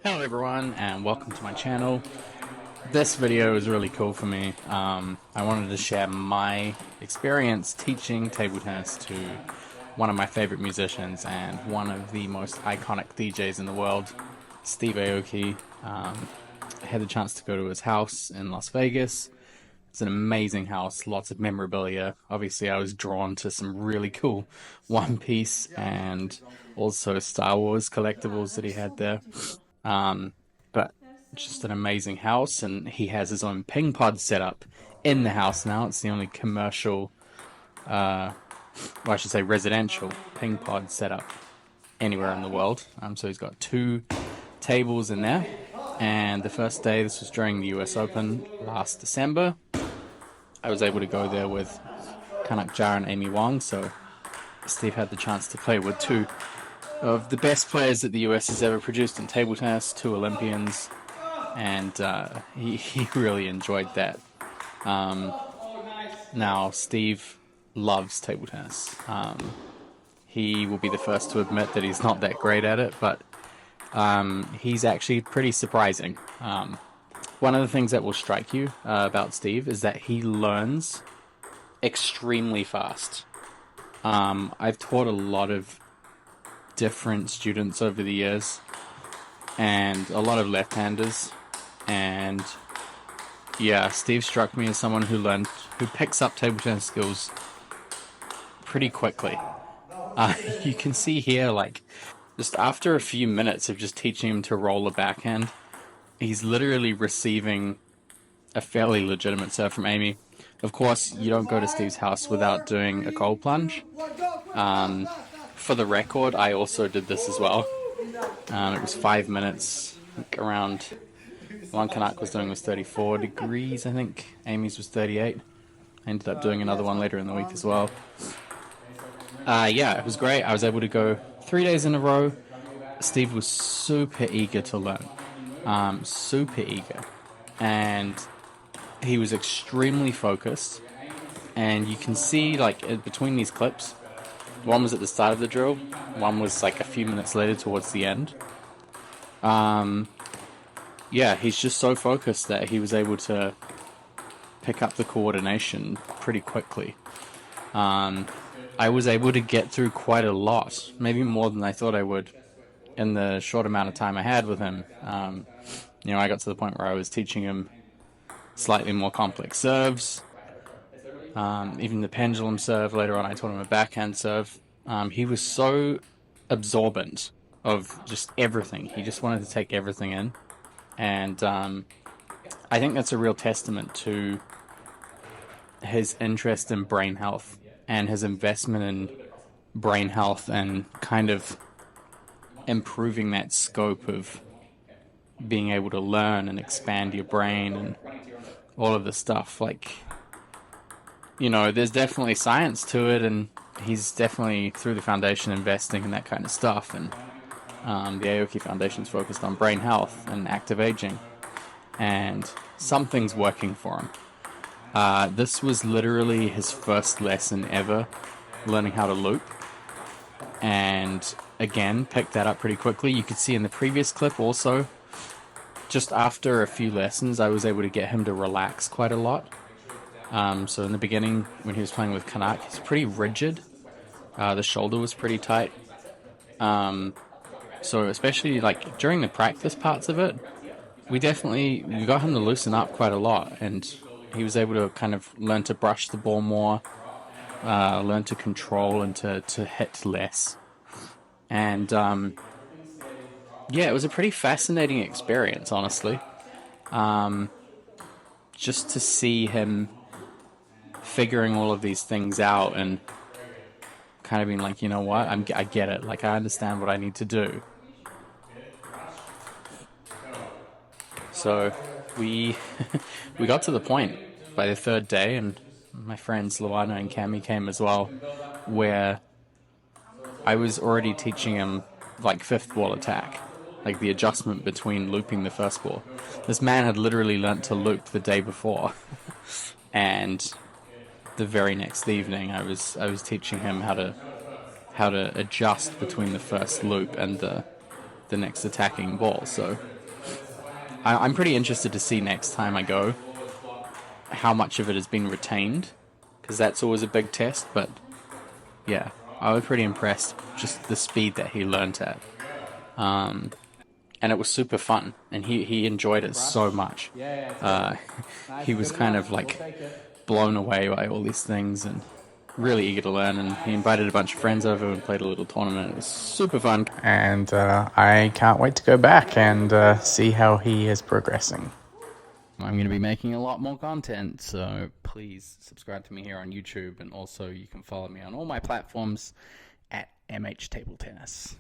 Hello everyone and welcome to my channel. This video is really cool for me. I wanted to share my experience teaching table tennis to one of my favorite musicians and one of the most iconic DJs in the world, Steve Aoki. I had the chance to go to his house in Las Vegas. It's an amazing house, lots of memorabilia. Obviously I was drawn to some really cool One Piece and also Star Wars collectibles that he had there. But just an amazing house, and he has his own PingPod set up in the house now. It's the only commercial, well, I should say residential PingPod setup anywhere in the world. So he's got 2 tables in there, and the first day, this was during the US Open last December, I was able to go there with Kanak and Amy Wang, so Steve had the chance to play with 2 of the best players that the US has ever produced in table tennis, 2 Olympians, and he really enjoyed that. Now, Steve loves table tennis. He will be the first to admit that he's not that great at it, but he's actually pretty surprising. One of the things that will strike you about Steve is that he learns extremely fast. I've taught a lot of different students over the years, and a lot of left-handers, and yeah, Steve struck me as someone who picks up table tennis skills pretty quickly. You can see here, like, just after a few minutes of just teaching him to roll a backhand, he's literally receiving a fairly legitimate serve from Amy. Of course, you don't go to Steve's house without doing a cold plunge. For the record, I also did this as well. It was 5 minutes, around, one Kanak was doing was 34 degrees, I think. Amy's was 38. I ended up doing another one later in the week as well. Yeah, it was great. I was able to go 3 days in a row. Steve was super eager to learn. Super eager. And he was extremely focused. And you can see, like, between these clips, one was at the start of the drill, one was like a few minutes later towards the end. Yeah, he's just so focused that he was able to pick up the coordination pretty quickly. I was able to get through quite a lot, maybe more than I thought I would, in the short amount of time I had with him. I got to the point where I was teaching him slightly more complex serves. Even the pendulum serve, later on I taught him a backhand serve. He was so absorbent of just everything. He just wanted to take everything in. And I think that's a real testament to his interest in brain health and his investment in brain health and kind of improving that scope of being able to learn and expand your brain and all of this stuff. Like, there's definitely science to it, and he's definitely, through the foundation, investing in that kind of stuff. And the Aoki Foundation's focused on brain health and active aging, and something's working for him. This was literally his first lesson ever learning how to loop, and again, picked that up pretty quickly. You could see in the previous clip also, just after a few lessons, I was able to get him to relax quite a lot. So in the beginning, when he was playing with Kanak, he's pretty rigid. The shoulder was pretty tight. So especially like during the practice parts of it, we got him to loosen up quite a lot, and he was able to kind of learn to brush the ball more, learn to control and to hit less. And yeah, it was a pretty fascinating experience, honestly. Just to see him figuring all of these things out and kind of being like, you know what, I get it. Like, I understand what I need to do. So we got to the point by the 3rd day, and my friends Luana and Cami came as well, where I was already teaching him like 5th ball attack, like the adjustment between looping the first ball. This man had literally learnt to loop the day before, and the very next evening I was teaching him how to adjust between the first loop and the the next attacking ball. So I'm pretty interested to see next time I go how much of it has been retained, because that's always a big test. But yeah, I was pretty impressed just the speed that he learned at. And it was super fun, and he enjoyed it so much. He was kind of like blown away by all these things and really eager to learn, and he invited a bunch of friends over and played a little tournament. It was super fun. And I can't wait to go back and see how he is progressing. I'm going to be making a lot more content, so please subscribe to me here on YouTube, and also you can follow me on all my platforms at MHTableTennis.